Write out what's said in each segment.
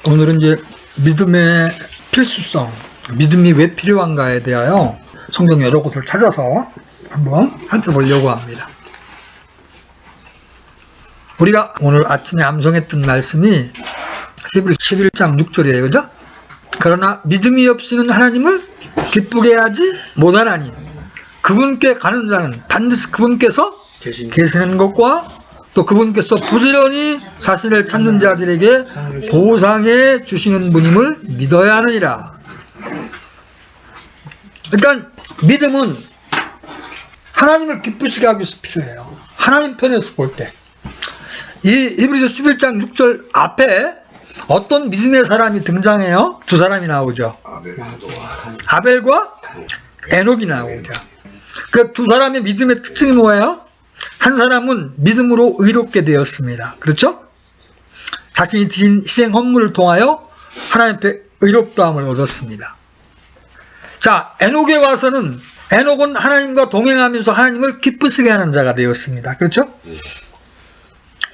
오늘은 이제 믿음의 필수성, 믿음이 왜 필요한가에 대하여 성경 여러 곳을 찾아서 한번 살펴보려고 합니다. 우리가 오늘 아침에 암송했던 말씀이 히브리 11장 6절이에요. 그죠? 그러나 믿음이 없이는 하나님을 기쁘게 하지 못하나니 그분께 가는 자는 반드시 그분께서 계시는 것과 또 그분께서 부지런히 자신을 찾는 자들에게 보상해 주시는 분임을 믿어야 하느니라. 그러니까 믿음은 하나님을 기쁘시게 하기 위해서 필요해요. 하나님 편에서 볼 때. 이 히브리서 11장 6절 앞에 어떤 믿음의 사람이 등장해요? 두 사람이 나오죠. 아벨과 에녹이 나오죠. 그 두 사람의 믿음의 특징이 뭐예요? 한 사람은 믿음으로 의롭게 되었습니다. 그렇죠? 자신이 드린 희생 헌물을 통하여 하나님 앞에 의롭다함을 얻었습니다. 자, 에녹에 와서는 에녹은 하나님과 동행하면서 하나님을 기쁘시게 하는 자가 되었습니다. 그렇죠?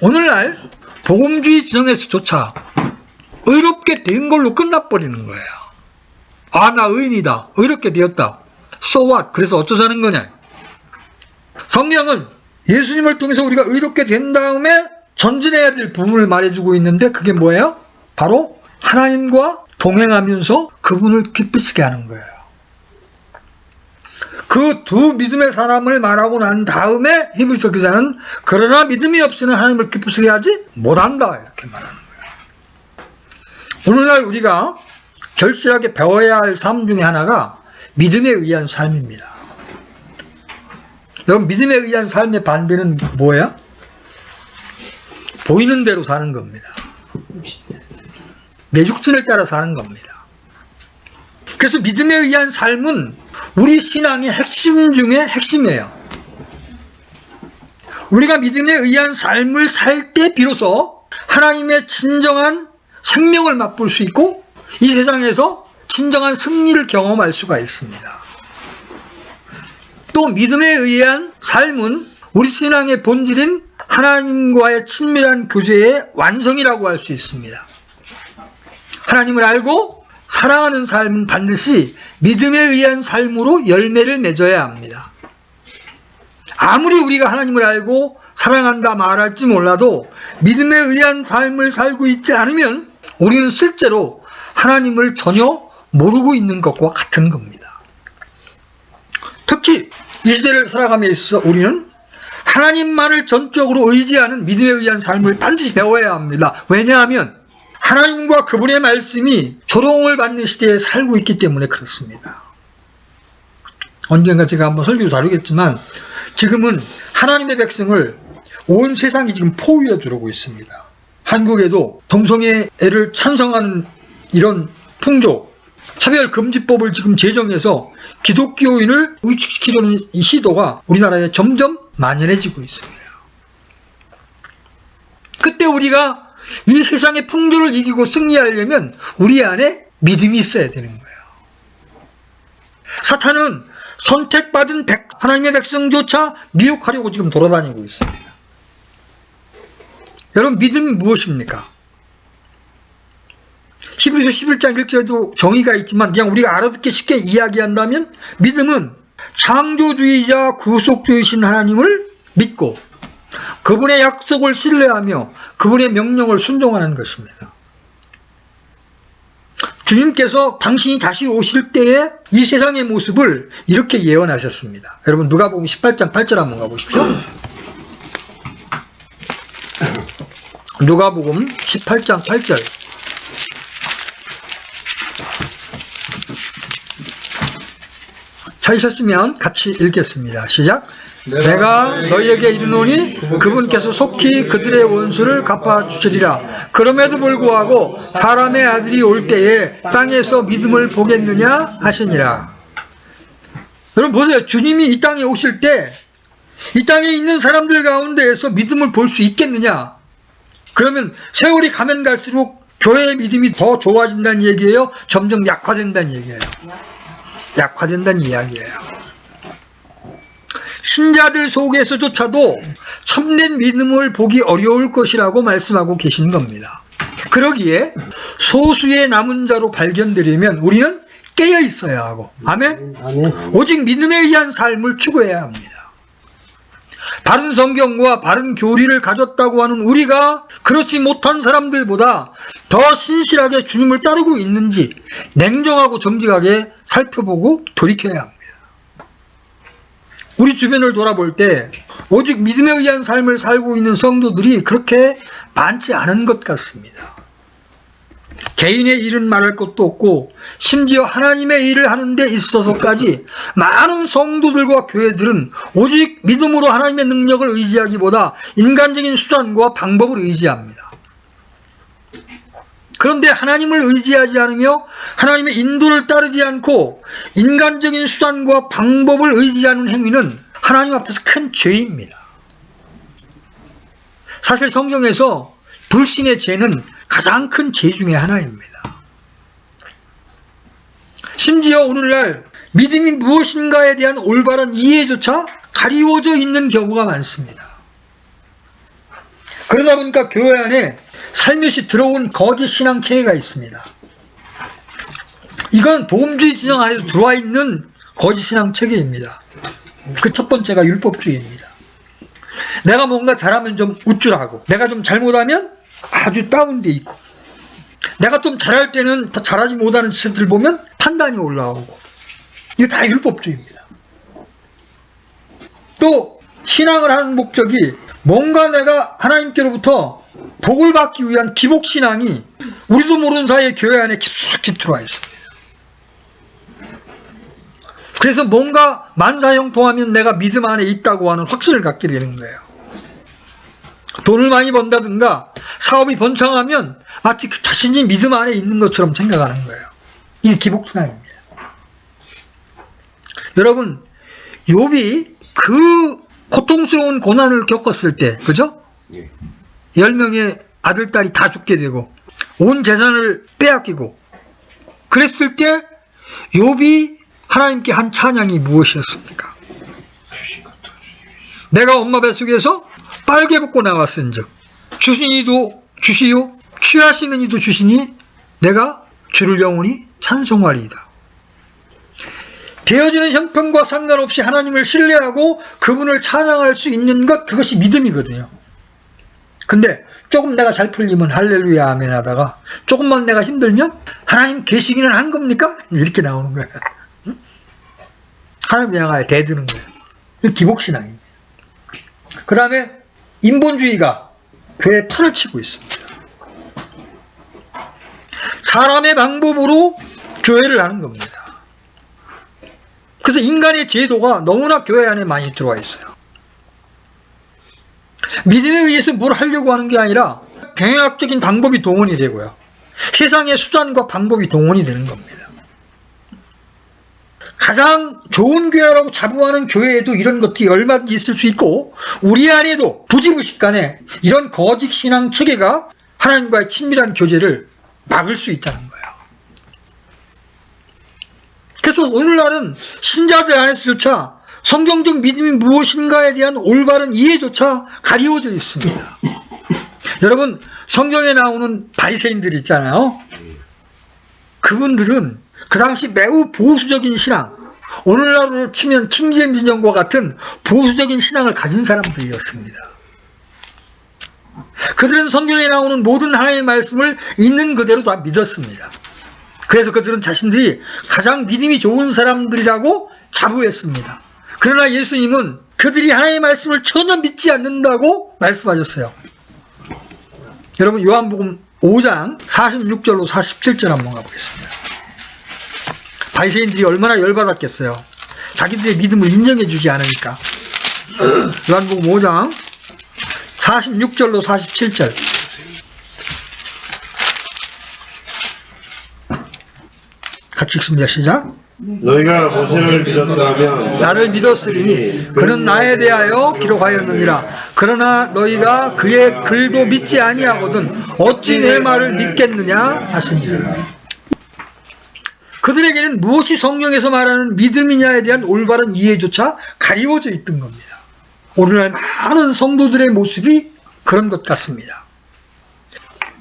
오늘날 복음주의 진영에서조차 의롭게 된 걸로 끝나버리는 거예요. 아, 나 의인이다. 의롭게 되었다. So what? 그래서 어쩌자는 거냐? 성경은 예수님을 통해서 우리가 의롭게 된 다음에 전진해야 될 부분을 말해주고 있는데 그게 뭐예요? 바로 하나님과 동행하면서 그분을 기쁘시게 하는 거예요. 그 두 믿음의 사람을 말하고 난 다음에 히브리서 기자는 그러나 믿음이 없이는 하나님을 기쁘시게 하지 못한다 이렇게 말하는 거예요. 오늘날 우리가 절실하게 배워야 할 삶 중에 하나가 믿음에 의한 삶입니다. 여러분, 믿음에 의한 삶의 반대는 뭐예요? 보이는 대로 사는 겁니다. 내 육신을 따라 사는 겁니다. 그래서 믿음에 의한 삶은 우리 신앙의 핵심 중에 핵심이에요. 우리가 믿음에 의한 삶을 살 때 비로소 하나님의 진정한 생명을 맛볼 수 있고 이 세상에서 진정한 승리를 경험할 수가 있습니다. 또 믿음에 의한 삶은 우리 신앙의 본질인 하나님과의 친밀한 교제의 완성이라고 할 수 있습니다. 하나님을 알고 사랑하는 삶은 반드시 믿음에 의한 삶으로 열매를 맺어야 합니다. 아무리 우리가 하나님을 알고 사랑한다 말할지 몰라도 믿음에 의한 삶을 살고 있지 않으면 우리는 실제로 하나님을 전혀 모르고 있는 것과 같은 겁니다. 특히 이 시대를 살아감에 있어서 우리는 하나님만을 전적으로 의지하는 믿음에 의한 삶을 반드시 배워야 합니다. 왜냐하면 하나님과 그분의 말씀이 조롱을 받는 시대에 살고 있기 때문에 그렇습니다. 언젠가 제가 한번 설교도 다루겠지만 지금은 하나님의 백성을 온 세상이 지금 포위해 들어오고 있습니다. 한국에도 동성애를 찬성하는 이런 풍조, 차별금지법을 지금 제정해서 기독교인을 의축시키려는 이 시도가 우리나라에 점점 만연해지고 있습니다. 그때 우리가 이 세상의 풍조를 이기고 승리하려면 우리 안에 믿음이 있어야 되는 거예요. 사탄은 선택받은 하나님의 백성조차 미혹하려고 지금 돌아다니고 있습니다. 여러분, 믿음이 무엇입니까? 히브리서 11장 1절에도 정의가 있지만 그냥 우리가 알아듣기 쉽게 이야기한다면 믿음은 창조주의자 구속주이신 하나님을 믿고 그분의 약속을 신뢰하며 그분의 명령을 순종하는 것입니다. 주님께서 당신이 다시 오실 때에 이 세상의 모습을 이렇게 예언하셨습니다. 여러분, 누가복음 18장 8절 한번 가보십시오. 누가복음 18장 8절. 찾으셨으면 같이 읽겠습니다. 시작. 내가 너희에게 이르노니 그분께서 속히 그들의 원수를 갚아주시리라. 그럼에도 불구하고 사람의 아들이 올 때에 땅에서 믿음을 보겠느냐 하시니라. 여러분 보세요. 주님이 이 땅에 오실 때 이 땅에 있는 사람들 가운데에서 믿음을 볼 수 있겠느냐? 그러면 세월이 가면 갈수록 교회의 믿음이 더 좋아진다는 얘기예요? 점점 약화된다는 얘기예요? 약화된다는 이야기예요. 신자들 속에서조차도 참된 믿음을 보기 어려울 것이라고 말씀하고 계신 겁니다. 그러기에 소수의 남은 자로 발견되려면 우리는 깨어 있어야 하고, 아멘? 오직 믿음에 의한 삶을 추구해야 합니다. 바른 성경과 바른 교리를 가졌다고 하는 우리가 그렇지 못한 사람들보다 더 신실하게 주님을 따르고 있는지 냉정하고 정직하게 살펴보고 돌이켜야 합니다. 우리 주변을 돌아볼 때 오직 믿음에 의한 삶을 살고 있는 성도들이 그렇게 많지 않은 것 같습니다. 개인의 일은 말할 것도 없고 심지어 하나님의 일을 하는 데 있어서까지 많은 성도들과 교회들은 오직 믿음으로 하나님의 능력을 의지하기보다 인간적인 수단과 방법을 의지합니다. 그런데 하나님을 의지하지 않으며 하나님의 인도를 따르지 않고 인간적인 수단과 방법을 의지하는 행위는 하나님 앞에서 큰 죄입니다. 사실 성경에서 불신의 죄는 가장 큰 죄 중에 하나입니다. 심지어 오늘날 믿음이 무엇인가에 대한 올바른 이해조차 가리워져 있는 경우가 많습니다. 그러다 보니까 교회 안에 살며시 들어온 거짓 신앙 체계가 있습니다. 이건 보험주의 지정 안에도 들어와 있는 거짓 신앙 체계입니다. 그 첫 번째가 율법주의입니다. 내가 뭔가 잘하면 좀 우쭐하고, 내가 좀 잘못하면 아주 다운돼 있고, 내가 좀 잘할 때는 더 잘하지 못하는 짓을 보면 판단이 올라오고, 이거 다 율법주의입니다. 또 신앙을 하는 목적이 뭔가 내가 하나님께로부터 복을 받기 위한 기복신앙이 우리도 모르는 사이에 교회 안에 깊숙이 들어와 있습니다. 그래서 뭔가 만사형통하면 내가 믿음 안에 있다고 하는 확신을 갖게 되는 거예요. 돈을 많이 번다든가 사업이 번창하면 마치 자신이 믿음 안에 있는 것처럼 생각하는 거예요. 이게 기복신앙입니다. 여러분, 욥이 그 고통스러운 고난을 겪었을 때, 그죠? 10명의 아들, 딸이 다 죽게 되고 온 재산을 빼앗기고 그랬을 때 욥이 하나님께 한 찬양이 무엇이었습니까? 내가 엄마 뱃속에서 빨개 벗고 나왔은즉 주신 이도 주시요 취하시는 이도 주시니 내가 주를 영원히 찬송하리이다. 되어지는 형편과 상관없이 하나님을 신뢰하고 그분을 찬양할 수 있는 것, 그것이 믿음이거든요. 근데 조금 내가 잘 풀리면 할렐루야 아멘 하다가 조금만 내가 힘들면 하나님 계시기는 한 겁니까? 이렇게 나오는 거예요. 하나님 향하여 대드는 거예요. 이게 기복신앙입니다. 그 다음에 인본주의가 교회에 판을 치고 있습니다. 사람의 방법으로 교회를 하는 겁니다. 그래서 인간의 제도가 너무나 교회 안에 많이 들어와 있어요. 믿음에 의해서 뭘 하려고 하는 게 아니라 경영학적인 방법이 동원이 되고요. 세상의 수단과 방법이 동원이 되는 겁니다. 가장 좋은 교회라고 자부하는 교회에도 이런 것들이 얼마든지 있을 수 있고 우리 안에도 부지부식간에 이런 거짓 신앙 체계가 하나님과의 친밀한 교제를 막을 수 있다는 거예요. 그래서 오늘날은 신자들 안에서조차 성경적 믿음이 무엇인가에 대한 올바른 이해조차 가리워져 있습니다. 여러분, 성경에 나오는 바리새인들 있잖아요. 그분들은 그 당시 매우 보수적인 신앙, 오늘날로 치면 킹제임스 정과 같은 보수적인 신앙을 가진 사람들이었습니다. 그들은 성경에 나오는 모든 하나님의 말씀을 있는 그대로 다 믿었습니다. 그래서 그들은 자신들이 가장 믿음이 좋은 사람들이라고 자부했습니다. 그러나 예수님은 그들이 하나님의 말씀을 전혀 믿지 않는다고 말씀하셨어요. 여러분, 요한복음 5장 46절로 47절 한번 가보겠습니다. 바리새인들이 얼마나 열받았겠어요. 자기들의 믿음을 인정해 주지 않으니까. 요한복음 5장 46절로 47절. 같이 읽습니다. 시작. 너희가 모세를 믿었다면 나를 믿었으리니 그는 나에 대하여 기록하였느니라. 그러나 너희가 그의 글도 믿지 아니하거든 어찌 내 말을 믿겠느냐 하시니라. 그들에게는 무엇이 성경에서 말하는 믿음이냐에 대한 올바른 이해조차 가리워져 있던 겁니다. 오늘날 많은 성도들의 모습이 그런 것 같습니다.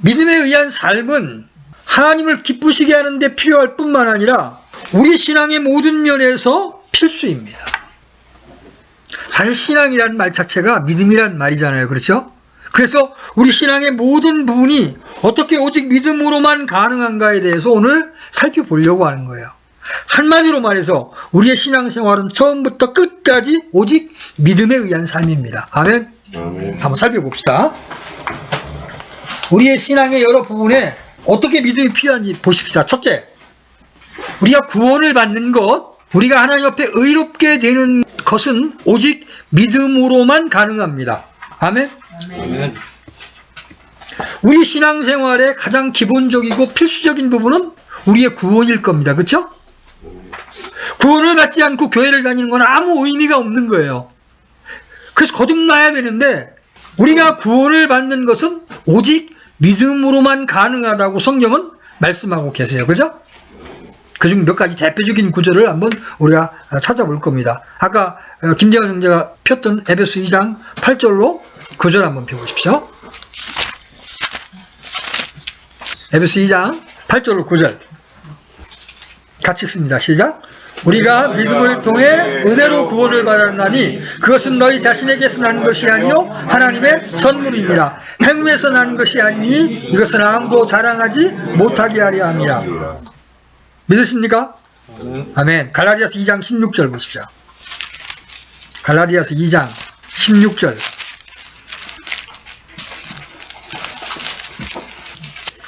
믿음에 의한 삶은 하나님을 기쁘시게 하는 데 필요할 뿐만 아니라 우리 신앙의 모든 면에서 필수입니다. 사실 신앙이라는 말 자체가 믿음이라는 말이잖아요. 그렇죠? 그래서 우리 신앙의 모든 부분이 어떻게 오직 믿음으로만 가능한가에 대해서 오늘 살펴보려고 하는 거예요. 한마디로 말해서 우리의 신앙생활은 처음부터 끝까지 오직 믿음에 의한 삶입니다. 아멘? 아멘. 한번 살펴봅시다. 우리의 신앙의 여러 부분에 어떻게 믿음이 필요한지 보십시다. 첫째, 우리가 구원을 받는 것, 우리가 하나님 앞에 의롭게 되는 것은 오직 믿음으로만 가능합니다. 아멘? 아멘. 우리 신앙생활의 가장 기본적이고 필수적인 부분은 우리의 구원일 겁니다. 그렇죠? 구원을 받지 않고 교회를 다니는 건 아무 의미가 없는 거예요. 그래서 거듭나야 되는데 우리가 구원을 받는 것은 오직 믿음으로만 가능하다고 성경은 말씀하고 계세요. 그죠? 그중 몇 가지 대표적인 구절을 한번 우리가 찾아볼 겁니다. 아까 김재원 형제가 폈던 에베소 2장 8절로 구절 한번 펴보십시오. 에베소 2장 8절로 9절 같이 읽습니다. 시작. 우리가 믿음을 통해 은혜로 구원을 받았나니 그것은 너희 자신에게서 난 것이 아니요 하나님의 선물이니라. 행위에서 난 것이 아니니 이것은 아무도 자랑하지 못하게 하려 함이라. 믿으십니까? 아멘. 갈라디아서 2장 16절 보십시오. 갈라디아서 2장 16절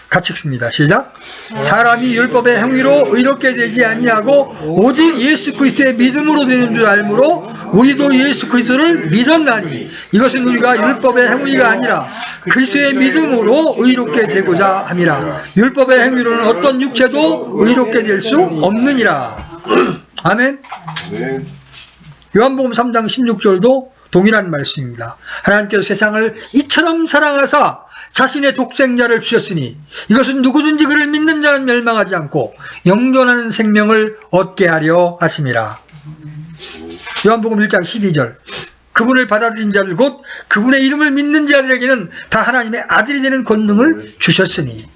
같이 읽습니다. 시작. 사람이 율법의 행위로 의롭게 되지 아니하고 오직 예수 그리스도의 믿음으로 되는 줄 알므로 우리도 예수 그리스도를 믿었나니 이것은 우리가 율법의 행위가 아니라 그리스도의 믿음으로 의롭게 되고자 함이라. 율법의 행위로는 어떤 육체도 의롭게 될 수 없느니라. 아멘. 네. 요한복음 3장 16절도 동일한 말씀입니다. 하나님께서 세상을 이처럼 사랑하사 자신의 독생자를 주셨으니 이것은 누구든지 그를 믿는 자는 멸망하지 않고 영존하는 생명을 얻게 하려 하심이라. 요한복음 1장 12절 그분을 받아들인 자들 곧 그분의 이름을 믿는 자들에게는 다 하나님의 아들이 되는 권능을 주셨으니.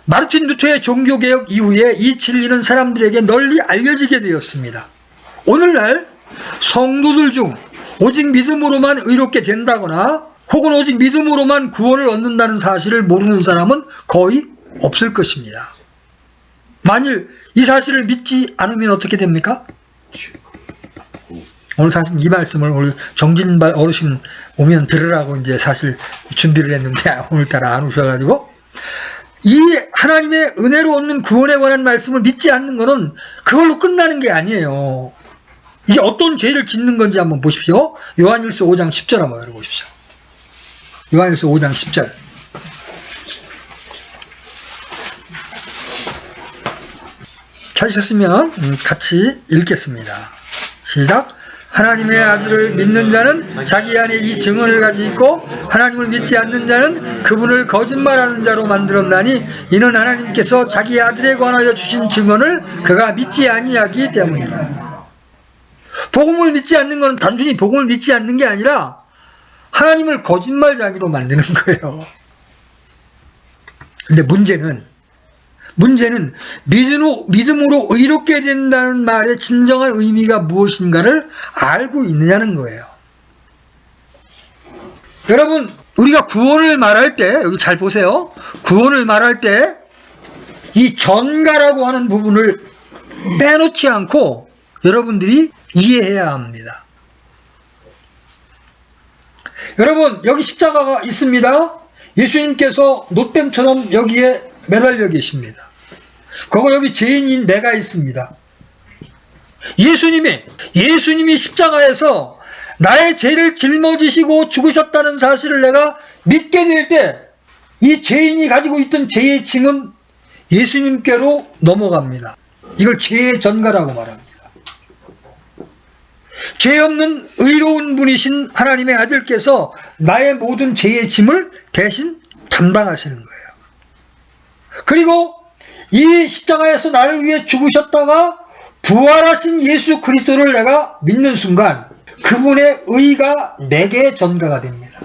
마르틴 루터의 종교개혁 이후에 이 진리는 사람들에게 널리 알려지게 되었습니다. 오늘날 성도들 중 오직 믿음으로만 의롭게 된다거나 혹은 오직 믿음으로만 구원을 얻는다는 사실을 모르는 사람은 거의 없을 것입니다. 만일 이 사실을 믿지 않으면 어떻게 됩니까? 오늘 사실 이 말씀을 우리 정진발 어르신 오면 들으라고 이제 사실 준비를 했는데 오늘따라 안 오셔가지고 이 하나님의 은혜로 얻는 구원에 관한 말씀을 믿지 않는 것은 그걸로 끝나는 게 아니에요. 이게 어떤 죄를 짓는 건지 한번 보십시오. 요한일서 5장 10절 한번 열어보십시오. 요한일서 5장 10절 찾으셨으면 같이 읽겠습니다. 시작. 하나님의 아들을 믿는 자는 자기 안에 이 증언을 가지고 있고 하나님을 믿지 않는 자는 그분을 거짓말하는 자로 만들었나니 이는 하나님께서 자기 아들에 관하여 주신 증언을 그가 믿지 아니하기 때문이다. 복음을 믿지 않는 것은 단순히 복음을 믿지 않는 게 아니라 하나님을 거짓말쟁이로 만드는 거예요. 근데 문제는 믿음으로 의롭게 된다는 말의 진정한 의미가 무엇인가를 알고 있느냐는 거예요. 여러분, 우리가 구원을 말할 때, 여기 잘 보세요. 구원을 말할 때, 이 전가라고 하는 부분을 빼놓지 않고 여러분들이 이해해야 합니다. 여러분, 여기 십자가가 있습니다. 예수님께서 노뱀처럼 여기에 매달려 계십니다. 거기 여기 죄인인 내가 있습니다. 예수님이 십자가에서 나의 죄를 짊어지시고 죽으셨다는 사실을 내가 믿게 될 때 이 죄인이 가지고 있던 죄의 짐은 예수님께로 넘어갑니다. 이걸 죄의 전가라고 말합니다. 죄 없는 의로운 분이신 하나님의 아들께서 나의 모든 죄의 짐을 대신 담당하시는 거예요. 그리고 이 십자가에서 나를 위해 죽으셨다가 부활하신 예수 그리스도를 내가 믿는 순간 그분의 의가 내게 전가가 됩니다.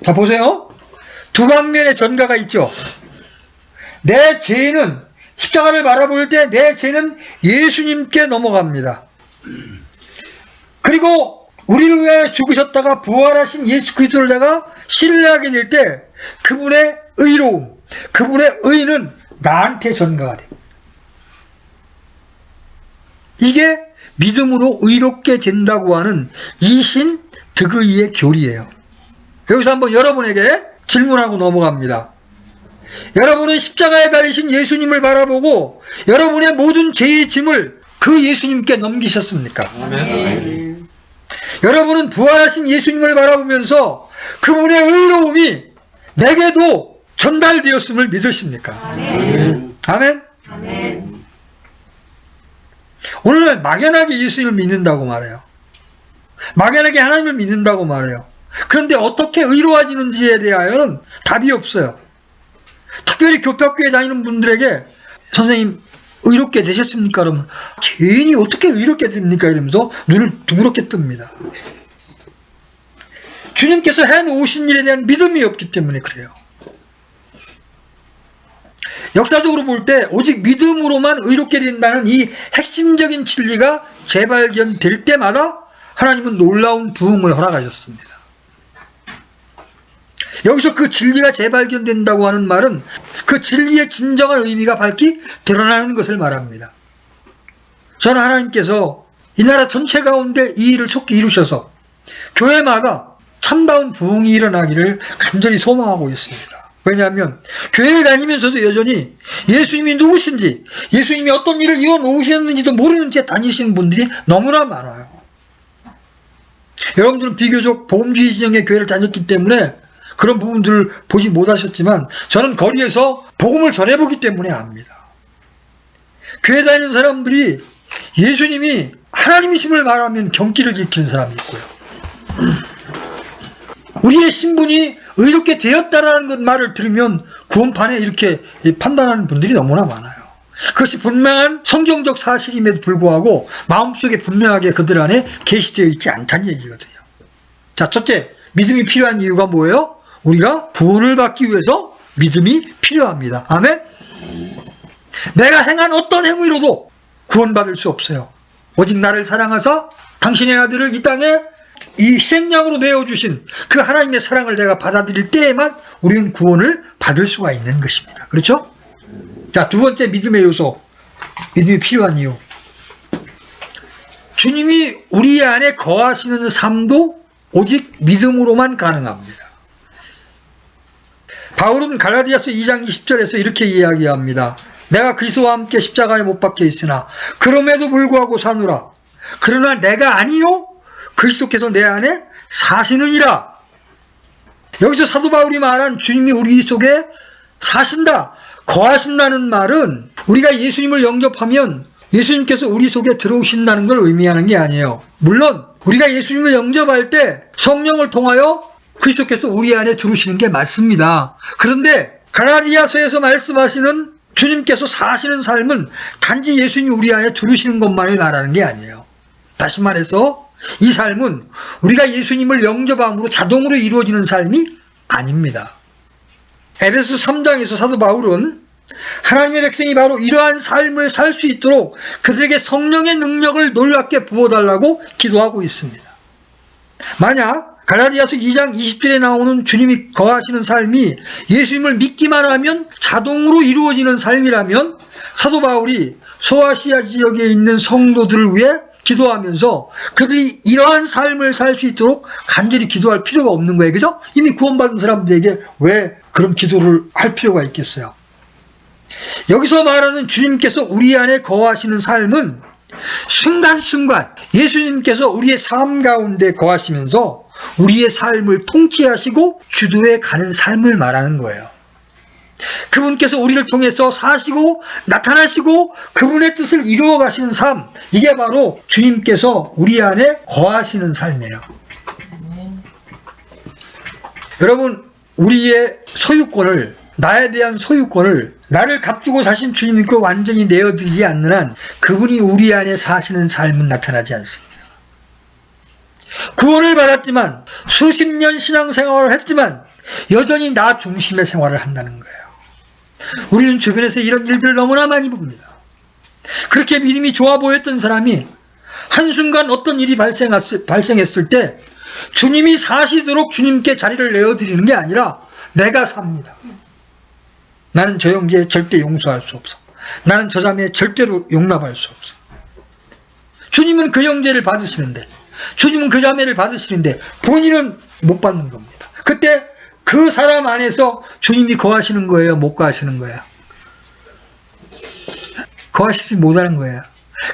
자, 보세요. 두 방면의 전가가 있죠. 내 죄는 십자가를 바라볼 때 내 죄는 예수님께 넘어갑니다. 그리고 우리를 위하여 죽으셨다가 부활하신 예수 그리스도를 내가 신뢰하게 될 때 그분의 의로움, 그분의 의는 나한테 전가가 됩니다. 이게 믿음으로 의롭게 된다고 하는 이신 득의의 교리예요. 여기서 한번 여러분에게 질문하고 넘어갑니다. 여러분은 십자가에 달리신 예수님을 바라보고 여러분의 모든 죄의 짐을 그 예수님께 넘기셨습니까? 아멘. 여러분은 부활하신 예수님을 바라보면서 그분의 의로움이 내게도 전달되었음을 믿으십니까? 아멘. 아멘? 아멘. 오늘은 막연하게 예수님을 믿는다고 말해요. 막연하게 하나님을 믿는다고 말해요. 그런데 어떻게 의로워지는지에 대하여는 답이 없어요. 특별히 교파교회 다니는 분들에게 선생님 의롭게 되셨습니까? 그러면 죄인이 어떻게 의롭게 됩니까? 이러면서 눈을 둥그렇게 뜹니다. 주님께서 해놓으신 일에 대한 믿음이 없기 때문에 그래요. 역사적으로 볼 때 오직 믿음으로만 의롭게 된다는 이 핵심적인 진리가 재발견될 때마다 하나님은 놀라운 부흥을 허락하셨습니다. 여기서 그 진리가 재발견된다고 하는 말은 그 진리의 진정한 의미가 밝히 드러나는 것을 말합니다. 저는 하나님께서 이 나라 전체 가운데 이 일을 속히 이루셔서 교회마다 참다운 부흥이 일어나기를 간절히 소망하고 있습니다. 왜냐하면 교회를 다니면서도 여전히 예수님이 누구신지, 예수님이 어떤 일을 이뤄 놓으셨는지도 모르는 채 다니시는 분들이 너무나 많아요. 여러분들은 비교적 복음주의 진영의 교회를 다녔기 때문에 그런 부분들을 보지 못하셨지만 저는 거리에서 복음을 전해보기 때문에 압니다. 교회 다니는 사람들이 예수님이 하나님이심을 말하면 경기를 일으키는 사람이 있고요. 우리의 신분이 의롭게 되었다라는 것 말을 들으면 구원판에 이렇게 판단하는 분들이 너무나 많아요. 그것이 분명한 성경적 사실임에도 불구하고 마음속에 분명하게 그들 안에 계시되어 있지 않다는 얘기거든요. 자, 첫째, 믿음이 필요한 이유가 뭐예요? 우리가 구원을 받기 위해서 믿음이 필요합니다. 아멘? 내가 행한 어떤 행위로도 구원받을 수 없어요. 오직 나를 사랑하사 당신의 아들을 이 땅에 이 희생양으로 내어주신 그 하나님의 사랑을 내가 받아들일 때에만 우리는 구원을 받을 수가 있는 것입니다. 그렇죠? 자, 두 번째 믿음의 요소, 믿음이 필요한 이유. 주님이 우리 안에 거하시는 삶도 오직 믿음으로만 가능합니다. 바울은 갈라디아서 2장 20절에서 이렇게 이야기합니다. 내가 그리스도와 함께 십자가에 못 박혀 있으나 그럼에도 불구하고 사노라. 그러나 내가 아니요 그리스도께서 내 안에 사시느니라. 여기서 사도 바울이 말한 주님이 우리 속에 사신다, 거하신다는 말은 우리가 예수님을 영접하면 예수님께서 우리 속에 들어오신다는 걸 의미하는 게 아니에요. 물론 우리가 예수님을 영접할 때 성령을 통하여 그리스도께서 우리 안에 들어오시는 게 맞습니다. 그런데 갈라디아서에서 말씀하시는 주님께서 사시는 삶은 단지 예수님이 우리 안에 들어오시는 것만을 말하는 게 아니에요. 다시 말해서 이 삶은 우리가 예수님을 영접함으로 자동으로 이루어지는 삶이 아닙니다. 에베소 3장에서 사도 바울은 하나님의 백성이 바로 이러한 삶을 살 수 있도록 그들에게 성령의 능력을 놀랍게 부어달라고 기도하고 있습니다. 만약 갈라디아서 2장 20절에 나오는 주님이 거하시는 삶이 예수님을 믿기만 하면 자동으로 이루어지는 삶이라면 사도 바울이 소아시아 지역에 있는 성도들을 위해 기도하면서 그들이 이러한 삶을 살 수 있도록 간절히 기도할 필요가 없는 거예요. 그죠? 이미 구원받은 사람들에게 왜 그런 기도를 할 필요가 있겠어요? 여기서 말하는 주님께서 우리 안에 거하시는 삶은 순간순간 예수님께서 우리의 삶 가운데 거하시면서 우리의 삶을 통치하시고 주도해 가는 삶을 말하는 거예요. 그분께서 우리를 통해서 사시고 나타나시고 그분의 뜻을 이루어 가시는 삶, 이게 바로 주님께서 우리 안에 거하시는 삶이에요. 여러분, 우리의 소유권을, 나에 대한 소유권을 나를 값주고 사신 주님께 완전히 내어드리지 않는 한 그분이 우리 안에 사시는 삶은 나타나지 않습니다. 구원을 받았지만 수십 년 신앙생활을 했지만 여전히 나 중심의 생활을 한다는 거예요. 우리는 주변에서 이런 일들을 너무나 많이 봅니다. 그렇게 믿음이 좋아 보였던 사람이 한순간 어떤 일이 발생했을 때 주님이 사시도록 주님께 자리를 내어드리는 게 아니라 내가 삽니다. 나는 저 형제 절대 용서할 수 없어. 나는 저 자매 절대로 용납할 수 없어. 주님은 그 형제를 받으시는데, 주님은 그 자매를 받으시는데 본인은 못 받는 겁니다. 그때 그 사람 안에서 주님이 거하시는 거예요? 못 거하시는 거예요? 거하시지 못하는 거예요.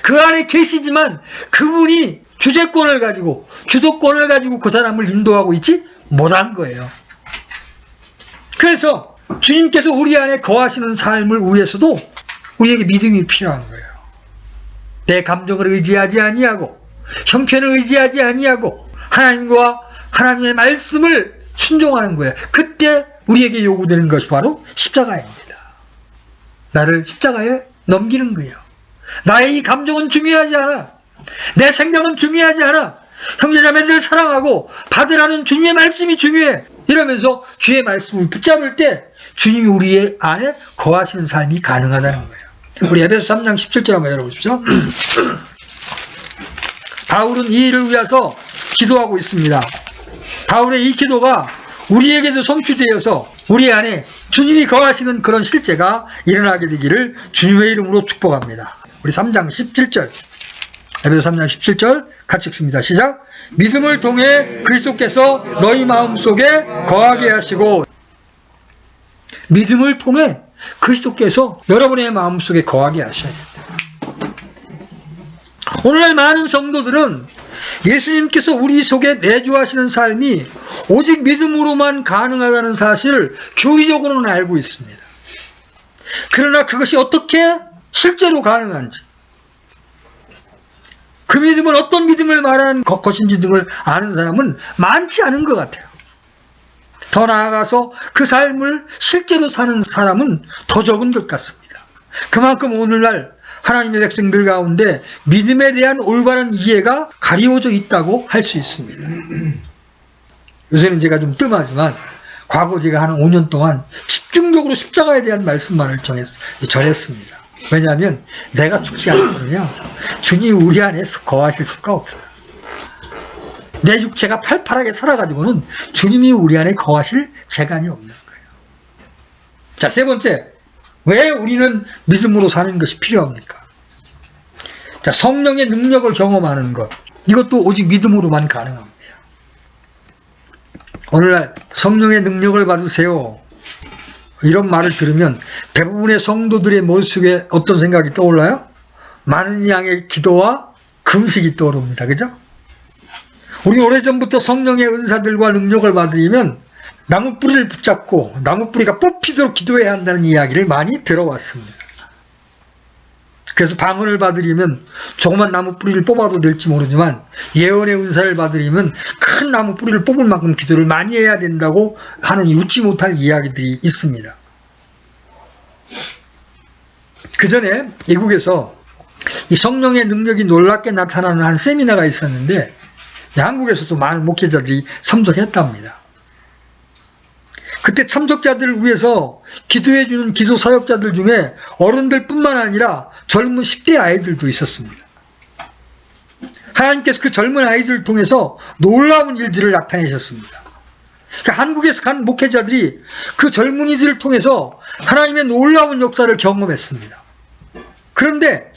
그 안에 계시지만 그분이 주재권을 가지고, 주도권을 가지고 그 사람을 인도하고 있지 못한 거예요. 그래서 주님께서 우리 안에 거하시는 삶을 위해서도 우리에게 믿음이 필요한 거예요. 내 감정을 의지하지 아니하고, 형편을 의지하지 아니하고, 하나님과 하나님의 말씀을 순종하는 거예요. 그때 우리에게 요구되는 것이 바로 십자가입니다. 나를 십자가에 넘기는 거예요. 나의 이 감정은 중요하지 않아. 내 생각은 중요하지 않아. 형제자매들 사랑하고 받으라는 주님의 말씀이 중요해. 이러면서 주의 말씀을 붙잡을 때 주님이 우리 안에 거하시는 삶이 가능하다는 거예요. 우리 에베소 3장 17절 한번 열어보십시오. 바울은 이 일을 위해서 기도하고 있습니다. 바울의 이 기도가 우리에게도 성취되어서 우리 안에 주님이 거하시는 그런 실제가 일어나게 되기를 주님의 이름으로 축복합니다. 우리 3장 17절, 에베소 3장 17절 같이 읽습니다. 시작. 믿음을 통해 그리스도께서 너희 마음속에 거하게 하시고, 믿음을 통해 그리스도께서 여러분의 마음속에 거하게 하셔야 됩니다. 오늘날 많은 성도들은 예수님께서 우리 속에 내주하시는 삶이 오직 믿음으로만 가능하다는 사실을 교리적으로는 알고 있습니다. 그러나 그것이 어떻게 실제로 가능한지, 그 믿음은 어떤 믿음을 말하는 것인지 등을 아는 사람은 많지 않은 것 같아요. 더 나아가서 그 삶을 실제로 사는 사람은 더 적은 것 같습니다. 그만큼 오늘날 하나님의 백성들 가운데 믿음에 대한 올바른 이해가 가리워져 있다고 할 수 있습니다. 요새는 제가 좀 뜸하지만 과거 제가 한 5년 동안 집중적으로 십자가에 대한 말씀만을 전했습니다. 왜냐하면 내가 죽지 않거든요. 주님이 우리 안에서 거하실 수가 없어요. 내 육체가 팔팔하게 살아가지고는 주님이 우리 안에 거하실 재간이 없는 거예요. 자, 세 번째, 왜 우리는 믿음으로 사는 것이 필요합니까? 자, 성령의 능력을 경험하는 것, 이것도 오직 믿음으로만 가능합니다. 오늘날 성령의 능력을 받으세요, 이런 말을 들으면 대부분의 성도들의 머릿속에 어떤 생각이 떠올라요? 많은 양의 기도와 금식이 떠오릅니다. 그죠? 우리 오래전부터 성령의 은사들과 능력을 받으려면 나무 뿌리를 붙잡고 나무 뿌리가 뽑히도록 기도해야 한다는 이야기를 많이 들어왔습니다. 그래서 방언을 받으려면 조그만 나무 뿌리를 뽑아도 될지 모르지만 예언의 은사를 받으려면 큰 나무 뿌리를 뽑을 만큼 기도를 많이 해야 된다고 하는 웃지 못할 이야기들이 있습니다. 그 전에 미국에서 이 성령의 능력이 놀랍게 나타나는 한 세미나가 있었는데 한국에서도 많은 목회자들이 참석했답니다. 그때 참석자들을 위해서 기도해주는 기도 사역자들 중에 어른들 뿐만 아니라 젊은 10대 아이들도 있었습니다. 하나님께서 그 젊은 아이들을 통해서 놀라운 일들을 나타내셨습니다. 그러니까 한국에서 간 목회자들이 그 젊은이들을 통해서 하나님의 놀라운 역사를 경험했습니다. 그런데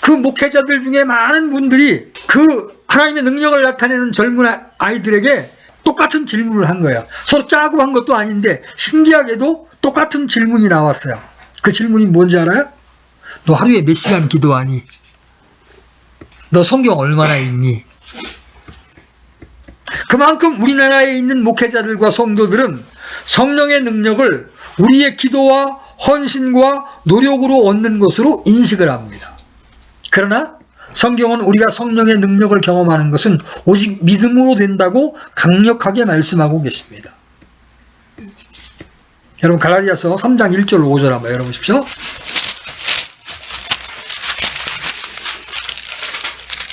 그 목회자들 중에 많은 분들이 그 하나님의 능력을 나타내는 젊은 아이들에게 똑같은 질문을 한 거예요. 서로 짜고 한 것도 아닌데 신기하게도 똑같은 질문이 나왔어요. 그 질문이 뭔지 알아요? 너 하루에 몇 시간 기도하니? 너 성경 얼마나 읽니? 그만큼 우리나라에 있는 목회자들과 성도들은 성령의 능력을 우리의 기도와 헌신과 노력으로 얻는 것으로 인식을 합니다. 그러나 성경은 우리가 성령의 능력을 경험하는 것은 오직 믿음으로 된다고 강력하게 말씀하고 계십니다. 여러분 갈라디아서 3장 1절 5절 한번 열어보십시오.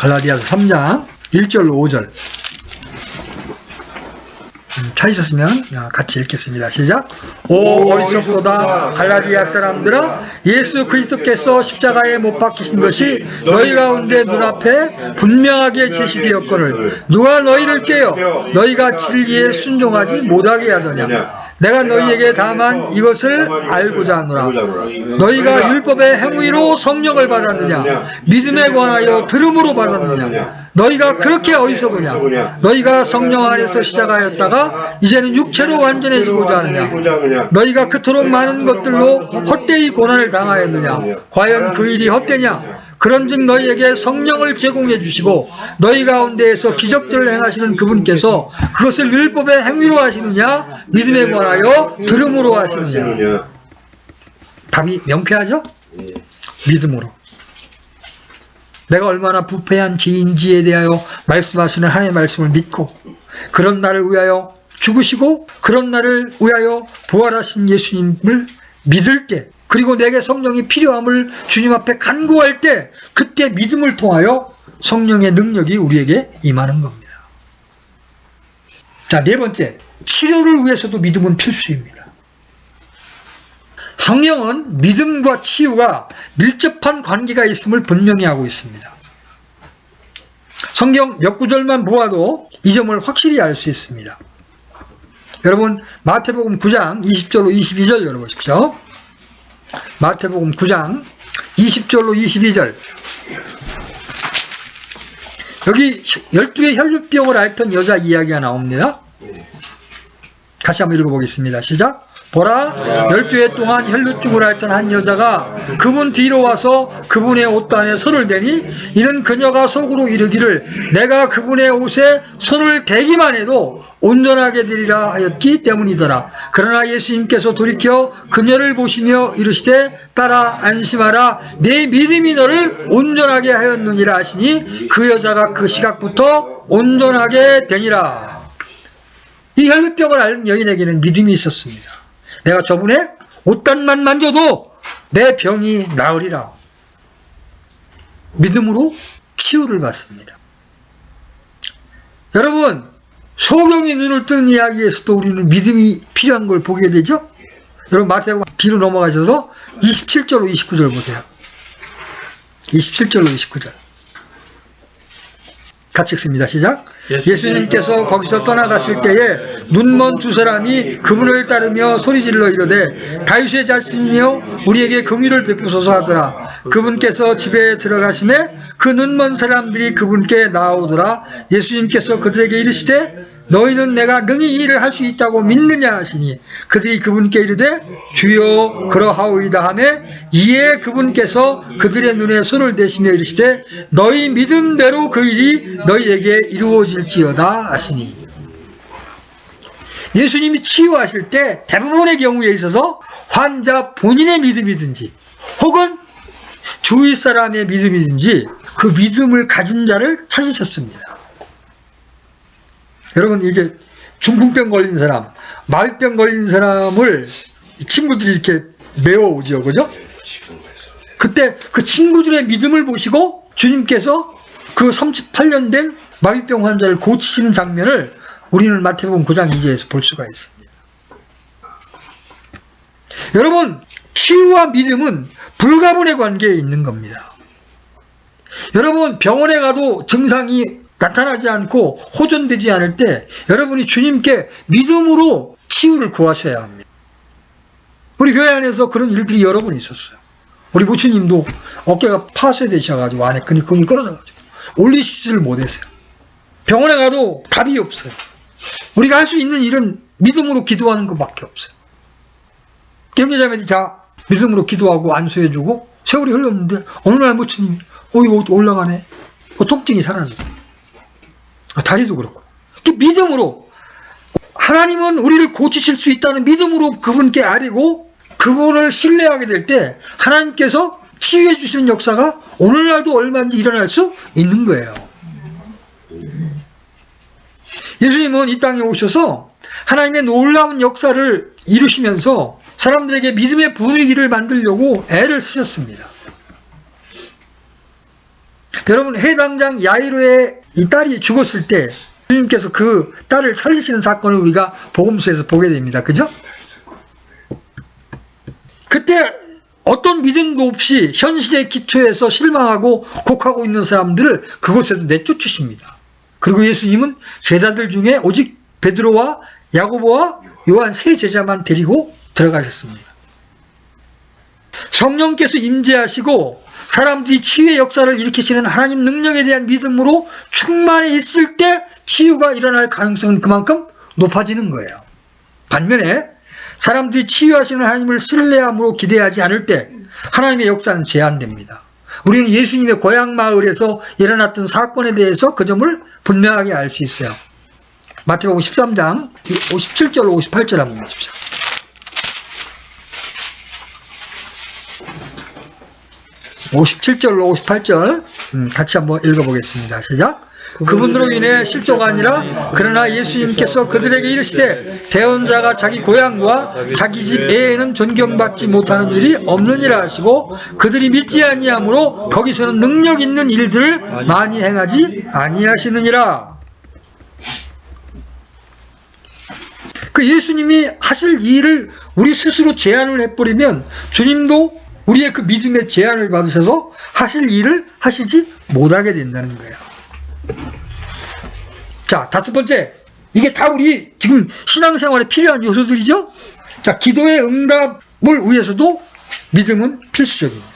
갈라디아서 3장 1절 5절 찾으셨으면 같이 읽겠습니다. 시작. 오 어리석도다 갈라디아 사람들아, 예수 그리스도께서 십자가에 못 박히신 것이 너희 가운데 눈앞에 분명하게 제시되었거늘 누가 너희를 깨어 너희가 진리에 순종하지 못하게 하더냐. 내가 너희에게 다만 이것을 알고자 하노라. 너희가 율법의 행위로 성령을 받았느냐 믿음에 관하여 들음으로 받았느냐. 너희가 그렇게 어리석으냐. 너희가 성령 안에서 시작하였다가 이제는 육체로 완전해지고자 하느냐. 너희가 그토록 많은 것들로 헛되이 고난을 당하였느냐. 과연 그 일이 헛되냐. 그런즉 너희에게 성령을 제공해 주시고 너희 가운데에서 기적들을 행하시는 그분께서 그것을 율법의 행위로 하시느냐 믿음에 관하여 들음으로 하시느냐. 답이 명쾌하죠? 믿음으로. 내가 얼마나 부패한 죄인지에 대하여 말씀하시는 하나님의 말씀을 믿고 그런 나를 위하여 죽으시고 그런 나를 위하여 부활하신 예수님을 믿을 때, 그리고 내게 성령이 필요함을 주님 앞에 간구할 때, 그때 믿음을 통하여 성령의 능력이 우리에게 임하는 겁니다. 자, 네 번째, 치료를 위해서도 믿음은 필수입니다. 성령은 믿음과 치유가 밀접한 관계가 있음을 분명히 하고 있습니다. 성경 몇 구절만 보아도 이 점을 확실히 알 수 있습니다. 여러분, 마태복음 9장 20절로 22절 열어보십시오. 마태복음 9장 20절로 22절. 여기 12의 혈루병을 앓던 여자 이야기가 나옵니다. 같이 한번 읽어보겠습니다. 시작. 보라, 12해 동안 혈루증을 앓던 한 여자가 그분 뒤로 와서 그분의 옷단에 손을 대니 이는 그녀가 속으로 이르기를 내가 그분의 옷에 손을 대기만 해도 온전하게 되리라 하였기 때문이더라. 그러나 예수님께서 돌이켜 그녀를 보시며 이르시되 따라 안심하라, 내 믿음이 너를 온전하게 하였느니라 하시니 그 여자가 그 시각부터 온전하게 되니라. 이 혈루병을 앓는 여인에게는 믿음이 있었습니다. 내가 저분의 옷단만 만져도 내 병이 나으리라. 믿음으로 치유를 받습니다. 여러분, 소경이 눈을 뜨는 이야기에서도 우리는 믿음이 필요한 걸 보게 되죠. 여러분, 마태복음 뒤로 넘어가셔서 27절로 29절 보세요. 27절로 29절 같이 읽습니다. 시작. 예수님께서 거기서 떠나갔을 때에 눈먼 두 사람이 그분을 따르며 소리질러 이르되 다윗의 자손이여 우리에게 긍휼을 베푸소서 하더라. 그분께서 집에 들어가심에 그 눈먼 사람들이 그분께 나아오더라. 예수님께서 그들에게 이르시되 너희는 내가 능히 이 일을 할 수 있다고 믿느냐 하시니 그들이 그분께 이르되 주여 그러하오이다 하매 이에 그분께서 그들의 눈에 손을 대시며 이르시되 너희 믿음대로 그 일이 너희에게 이루어질지어다 하시니. 예수님이 치유하실 때 대부분의 경우에 있어서 환자 본인의 믿음이든지 혹은 주위 사람의 믿음이든지 그 믿음을 가진 자를 찾으셨습니다. 여러분, 이게 중풍병 걸린 사람, 마비병 걸린 사람을 친구들이 이렇게 메워오죠, 그죠? 그때 그 친구들의 믿음을 보시고 주님께서 그 38년 된 마비병 환자를 고치시는 장면을 우리는 마태복음 9장 2절에서 볼 수가 있습니다. 여러분, 치유와 믿음은 불가분의 관계에 있는 겁니다. 여러분, 병원에 가도 증상이 나타나지 않고 호전되지 않을 때 여러분이 주님께 믿음으로 치유를 구하셔야 합니다. 우리 교회 안에서 그런 일들이 여러 번 있었어요. 우리 부처님도 어깨가 파쇄되셔가지고 안에 근육이 끊어져가지고 올리시지를 못했어요. 병원에 가도 답이 없어요. 우리가 할 수 있는 일은 믿음으로 기도하는 것밖에 없어요. 경제자매들이 다 믿음으로 기도하고 안수해주고 세월이 흘렀는데 어느 날 부처님이 이거 올라가네. 통증이 사라지고 다리도 그렇고. 믿음으로 하나님은 우리를 고치실 수 있다는 믿음으로 그분께 아뢰고 그분을 신뢰하게 될 때 하나님께서 치유해 주시는 역사가 오늘날도 얼마든지 일어날 수 있는 거예요. 예수님은 이 땅에 오셔서 하나님의 놀라운 역사를 이루시면서 사람들에게 믿음의 분위기를 만들려고 애를 쓰셨습니다. 여러분, 해당장 야이로의 이 딸이 죽었을 때 주님께서 그 딸을 살리시는 사건을 우리가 복음서에서 보게 됩니다. 그죠? 그때 어떤 믿음도 없이 현실의 기초에서 실망하고 곡하고 있는 사람들을 그곳에서 내쫓으십니다. 그리고 예수님은 제자들 중에 오직 베드로와 야고보와 요한 세 제자만 데리고 들어가셨습니다. 성령께서 임재하시고 사람들이 치유의 역사를 일으키시는 하나님 능력에 대한 믿음으로 충만해 있을 때 치유가 일어날 가능성은 그만큼 높아지는 거예요. 반면에 사람들이 치유하시는 하나님을 신뢰함으로 기대하지 않을 때 하나님의 역사는 제한됩니다. 우리는 예수님의 고향 마을에서 일어났던 사건에 대해서 그 점을 분명하게 알 수 있어요. 마태복음 13장 57절 58절 한번 보십시오. (57절로) 58절 같이 한번 읽어보겠습니다. 시작. 그분으로 인해 실조가 아니라 그러나 예수님께서 그들에게 이르시되 대언자가 자기 고향과 자기 집 외에는 존경받지 못하는 일이 없느니라 하시고 그들이 믿지 아니하므로 거기서는 능력 있는 일들을 많이 행하지 아니하시느니라. 그 예수님이 하실 일을 우리 스스로 제한을 해버리면 주님도 우리의 그 믿음의 제한을 받으셔서 하실 일을 하시지 못하게 된다는 거예요. 자, 다섯 번째, 이게 다 우리 지금 신앙생활에 필요한 요소들이죠. 자, 기도의 응답을 위해서도 믿음은 필수적입니다.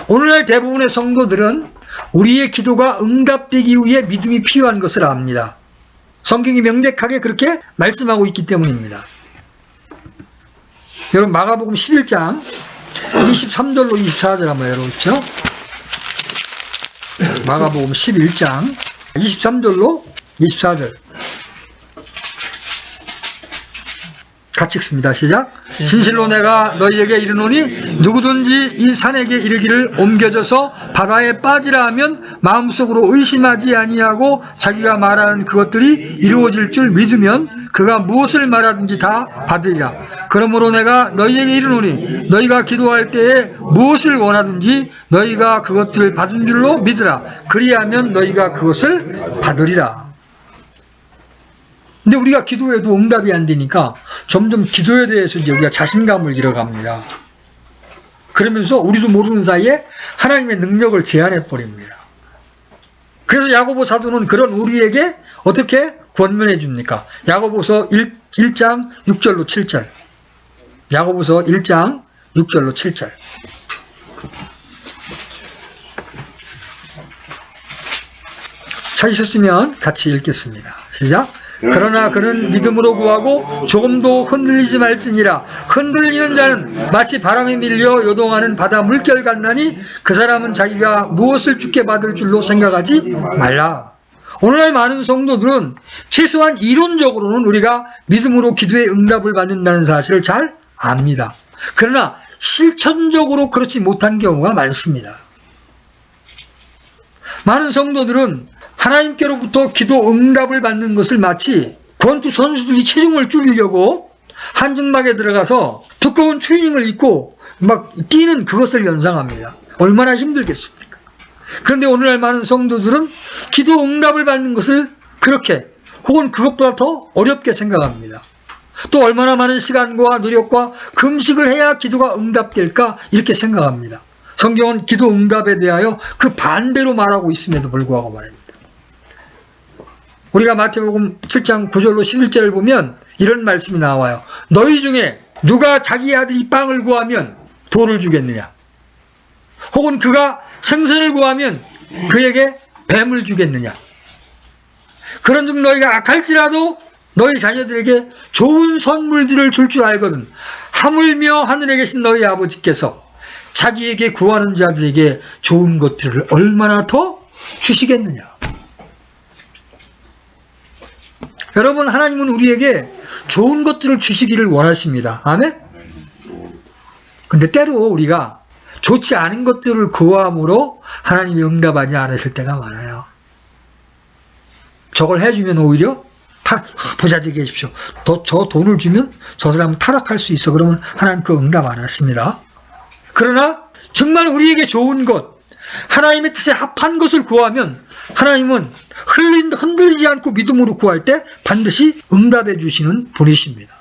오늘날 대부분의 성도들은 우리의 기도가 응답되기 위해 믿음이 필요한 것을 압니다. 성경이 명백하게 그렇게 말씀하고 있기 때문입니다. 여러분 마가복음 11장 23절로 24절 한번 열어보십시오. 마가복음 11장 23절로 24절 같이 읽습니다. 시작. 진실로 내가 너희에게 이르노니 누구든지 이 산에게 이르기를 옮겨져서 바다에 빠지라 하면 마음속으로 의심하지 아니하고 자기가 말하는 그것들이 이루어질 줄 믿으면 그가 무엇을 말하든지 다 받으리라. 그러므로 내가 너희에게 이르노니 너희가 기도할 때에 무엇을 원하든지 너희가 그것들을 받은 줄로 믿으라. 그리하면 너희가 그것을 받으리라. 근데 우리가 기도해도 응답이 안 되니까 점점 기도에 대해서 이제 우리가 자신감을 잃어갑니다. 그러면서 우리도 모르는 사이에 하나님의 능력을 제한해 버립니다. 그래서 야고보 사도는 그런 우리에게 어떻게 권면해 줍니까? 야고보서 1장 6절로 7절. 야고보서 1장 6절로 7절. 찾으셨으면 같이 읽겠습니다. 시작. 그러나 그는 믿음으로 구하고 조금도 흔들리지 말지니라. 흔들리는 자는 마치 바람에 밀려 요동하는 바다 물결 같나니 그 사람은 자기가 무엇을 주께 받을 줄로 생각하지 말라. 오늘날 많은 성도들은 최소한 이론적으로는 우리가 믿음으로 기도의 응답을 받는다는 사실을 잘 압니다. 그러나 실천적으로 그렇지 못한 경우가 많습니다. 많은 성도들은 하나님께로부터 기도 응답을 받는 것을 마치 권투 선수들이 체중을 줄이려고 한증막에 들어가서 두꺼운 트레이닝을 입고 막 뛰는 그것을 연상합니다. 얼마나 힘들겠습니까? 그런데 오늘날 많은 성도들은 기도 응답을 받는 것을 그렇게 혹은 그것보다 더 어렵게 생각합니다. 또 얼마나 많은 시간과 노력과 금식을 해야 기도가 응답될까 이렇게 생각합니다. 성경은 기도 응답에 대하여 그 반대로 말하고 있음에도 불구하고 말입니다. 우리가 마태복음 7장 9절로 11절을 보면 이런 말씀이 나와요. 너희 중에 누가 자기 아들이 빵을 구하면 돌을 주겠느냐? 혹은 그가 생선을 구하면 그에게 뱀을 주겠느냐? 그런즉 너희가 악할지라도 너희 자녀들에게 좋은 선물들을 줄 줄 알거든 하물며 하늘에 계신 너희 아버지께서 자기에게 구하는 자들에게 좋은 것들을 얼마나 더 주시겠느냐? 여러분, 하나님은 우리에게 좋은 것들을 주시기를 원하십니다. 아멘? 근데 때로 우리가 좋지 않은 것들을 구함으로 하나님이 응답하지 않으실 때가 많아요. 저걸 해주면 오히려 부자되게 해주십시오. 저 돈을 주면 저 사람은 타락할 수 있어. 그러면 하나님 그 응답 안 하십니다. 그러나 정말 우리에게 좋은 것, 하나님의 뜻에 합한 것을 구하면 하나님은 흔들리지 않고 믿음으로 구할 때 반드시 응답해 주시는 분이십니다.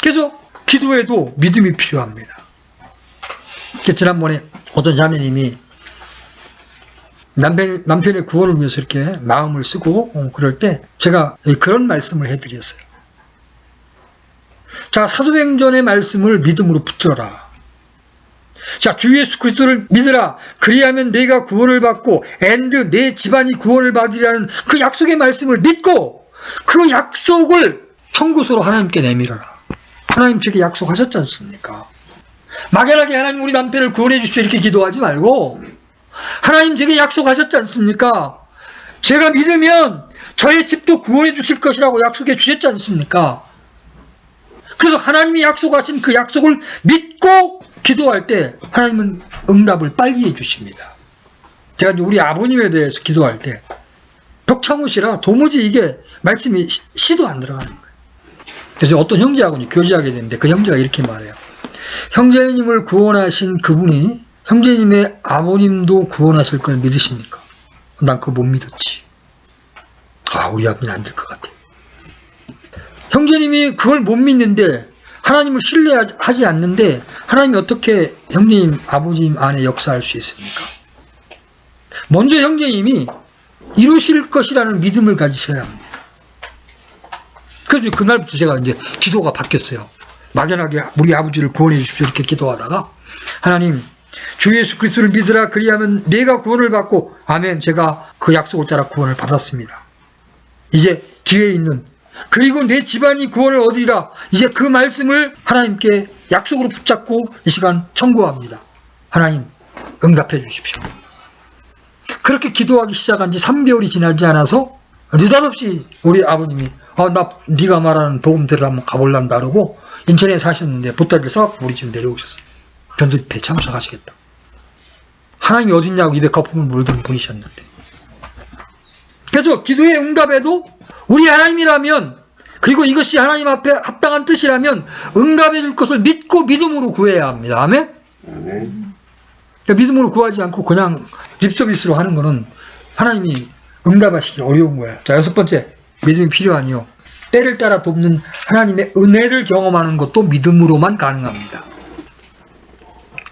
그래서 기도에도 믿음이 필요합니다. 지난번에 어떤 자매님이 남편의 구원을 위해서 이렇게 마음을 쓰고 그럴 때 제가 그런 말씀을 해드렸어요. 자, 사도행전의 말씀을 믿음으로 붙들어라. 자, 주 예수 그리스도를 믿으라. 그리하면 내가 구원을 받고 내 집안이 구원을 받으리라는 그 약속의 말씀을 믿고 그 약속을 청구서로 하나님께 내밀어라. 하나님 제게 약속하셨지 않습니까? 막연하게 하나님 우리 남편을 구원해 주십시오 이렇게 기도하지 말고 하나님 제게 약속하셨지 않습니까? 제가 믿으면 저의 집도 구원해 주실 것이라고 약속해 주셨지 않습니까? 그래서 하나님이 약속하신 그 약속을 믿고 기도할 때 하나님은 응답을 빨리 해주십니다. 제가 우리 아버님에 대해서 기도할 때 벽창호시라 도무지 이게 말씀이 시도 안 들어가는 거예요. 그래서 어떤 형제하고 교제하게 되는데 그 형제가 이렇게 말해요. 형제님을 구원하신 그분이 형제님의 아버님도 구원하실 걸 믿으십니까? 난 그거 못 믿었지. 우리 아버지는 안 될 것 같아. 형제님이 그걸 못 믿는데 하나님을 신뢰하지 않는데 하나님이 어떻게 형제님, 아버님 안에 역사할 수 있습니까? 먼저 형제님이 이루실 것이라는 믿음을 가지셔야 합니다. 그래서 그날부터 제가 이제 기도가 바뀌었어요. 막연하게 우리 아버지를 구원해 주십시오 이렇게 기도하다가 하나님 주 예수 그리스도를 믿으라 그리하면 내가 구원을 받고 아멘 제가 그 약속을 따라 구원을 받았습니다. 이제 뒤에 있는 그리고 내 집안이 구원을 얻으리라 이제 그 말씀을 하나님께 약속으로 붙잡고 이 시간 청구합니다. 하나님 응답해 주십시오. 그렇게 기도하기 시작한 지 3개월이 지나지 않아서 느닷없이 우리 아버님이 나 네가 말하는 복음대로 한번 가볼란다 그러고 인천에 사셨는데 보따리를 싸갖고 우리 집에 내려오셨어요. 전도집회에 참석하시겠다. 하나님이 어딨냐고 입에 거품을 물던 분이셨는데. 그래서 기도의 응답에도 우리 하나님이라면 그리고 이것이 하나님 앞에 합당한 뜻이라면 응답해 줄 것을 믿고 믿음으로 구해야 합니다. 아멘? 그러니까 믿음으로 구하지 않고 그냥 립서비스로 하는 거는 하나님이 응답하시기 어려운 거예요. 자, 6번째 믿음이 필요하니요. 때를 따라 돕는 하나님의 은혜를 경험하는 것도 믿음으로만 가능합니다.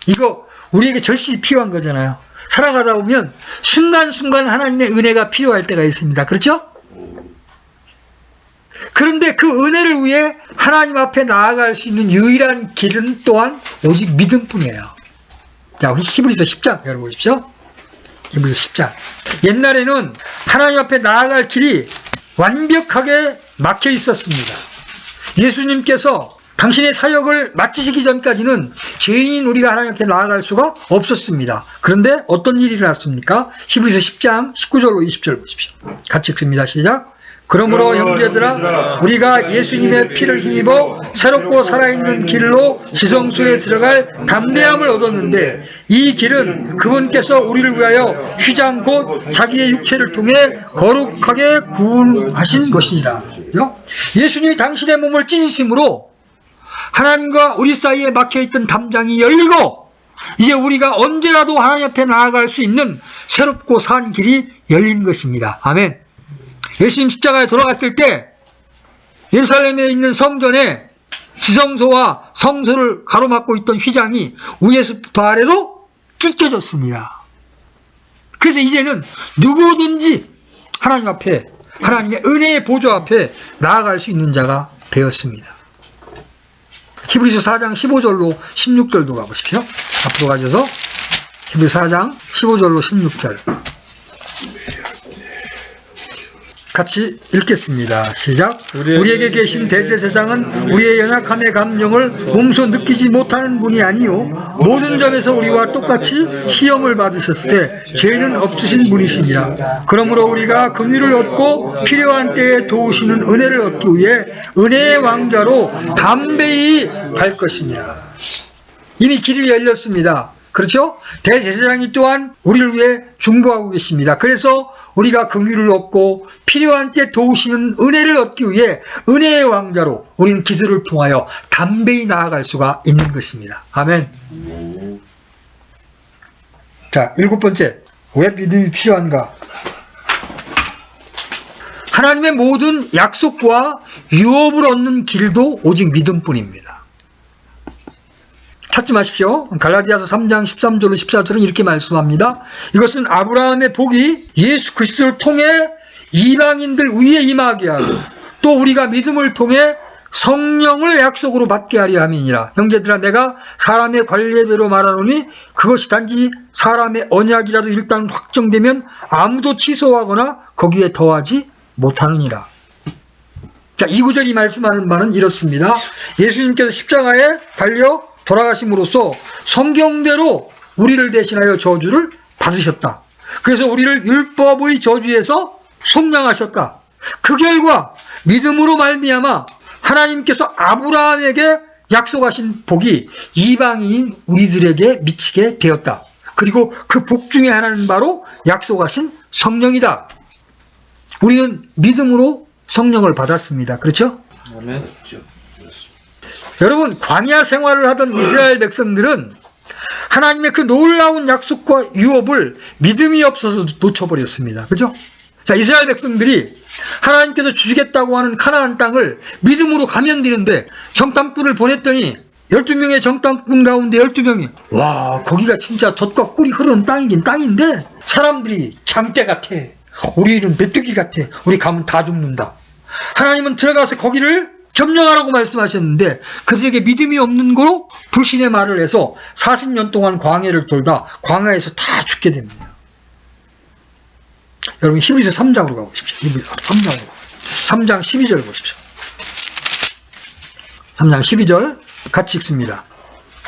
이거 우리에게 절실히 필요한 거잖아요. 살아가다 보면 순간순간 하나님의 은혜가 필요할 때가 있습니다. 그렇죠? 그런데 그 은혜를 위해 하나님 앞에 나아갈 수 있는 유일한 길은 또한 오직 믿음뿐이에요. 자, 우리 히브리서 10장 열어보십시오. 히브리서 10장. 옛날에는 하나님 앞에 나아갈 길이 완벽하게 막혀 있었습니다. 예수님께서 당신의 사역을 마치시기 전까지는 죄인인 우리가 하나님 앞에 나아갈 수가 없었습니다. 그런데 어떤 일이 일어났습니까? 히브리서 10장 19절로 20절 보십시오. 같이 읽습니다. 시작. 그러므로 형제들아 우리가 예수님의 피를 힘입어 새롭고 살아있는 길로 지성소에 들어갈 담대함을 얻었는데 이 길은 그분께서 우리를 위하여 휘장 곧 자기의 육체를 통해 거룩하게 구원하신 것이니라. 예수님이 당신의 몸을 찢으심으로 하나님과 우리 사이에 막혀있던 담장이 열리고 이제 우리가 언제라도 하나님 앞에 나아갈 수 있는 새롭고 산 길이 열린 것입니다. 아멘. 예수님 십자가에 돌아갔을 때 예루살렘에 있는 성전에 지성소와 성소를 가로막고 있던 휘장이 위에서부터 아래로 찢겨졌습니다. 그래서 이제는 누구든지 하나님 앞에 하나님의 은혜의 보좌 앞에 나아갈 수 있는 자가 되었습니다. 히브리서 4장 15절로 16절도 가보십시오. 앞으로 가셔서 히브리서 4장 15절로 16절 같이 읽겠습니다. 시작. 우리에게 계신 대제사장은 우리의 연약함의 감정을 몸소 느끼지 못하는 분이 아니요 모든 점에서 우리와 똑같이 시험을 받으셨을 때 죄는 없으신 분이시니라. 그러므로 우리가 긍휼을 얻고 필요한 때에 도우시는 은혜를 얻기 위해 은혜의 왕자로 담대히 갈 것이니라. 이미 길이 열렸습니다. 그렇죠? 대제사장이 또한 우리를 위해 중보하고 계십니다. 그래서 우리가 긍휼을 얻고 필요한 때 도우시는 은혜를 얻기 위해 은혜의 왕자로 우리는 기도를 통하여 담대히 나아갈 수가 있는 것입니다. 아멘. 자, 7번째. 왜 믿음이 필요한가? 하나님의 모든 약속과 유업을 얻는 길도 오직 믿음뿐입니다. 찾지 마십시오. 갈라디아서 3장 13절로 14절은 이렇게 말씀합니다. 이것은 아브라함의 복이 예수 그리스도를 통해 이방인들 위에 임하게 하고 또 우리가 믿음을 통해 성령을 약속으로 받게 하려 함이니라. 형제들아, 내가 사람의 관례대로 말하노니 그것이 단지 사람의 언약이라도 일단 확정되면 아무도 취소하거나 거기에 더하지 못하느니라. 자, 이 구절이 말씀하는 바는 이렇습니다. 예수님께서 십자가에 달려 돌아가심으로써 성경대로 우리를 대신하여 저주를 받으셨다. 그래서 우리를 율법의 저주에서 속량하셨다. 그 결과 믿음으로 말미암아 하나님께서 아브라함에게 약속하신 복이 이방인 우리들에게 미치게 되었다. 그리고 그 복 중에 하나는 바로 약속하신 성령이다. 우리는 믿음으로 성령을 받았습니다. 그렇죠? 아멘. 여러분, 광야 생활을 하던 이스라엘 백성들은 하나님의 그 놀라운 약속과 유업을 믿음이 없어서 놓쳐버렸습니다. 그죠? 자, 이스라엘 백성들이 하나님께서 주시겠다고 하는 카나안 땅을 믿음으로 가면 되는데 정탐꾼을 보냈더니 12명의 정탐꾼 가운데 12명이 와, 거기가 진짜 젖과 꿀이 흐르는 땅이긴 땅인데 사람들이 장대 같아. 우리는 메뚜기 같아. 우리 가면 다 죽는다. 하나님은 들어가서 거기를 점령하라고 말씀하셨는데 그들에게 믿음이 없는 거로 불신의 말을 해서 40년 동안 광야를 돌다 광야에서 다 죽게 됩니다. 여러분, 히브리서 3장으로 가보십시오. 히브리서 3장으로. 3장 12절 보십시오. 3장 12절 같이 읽습니다.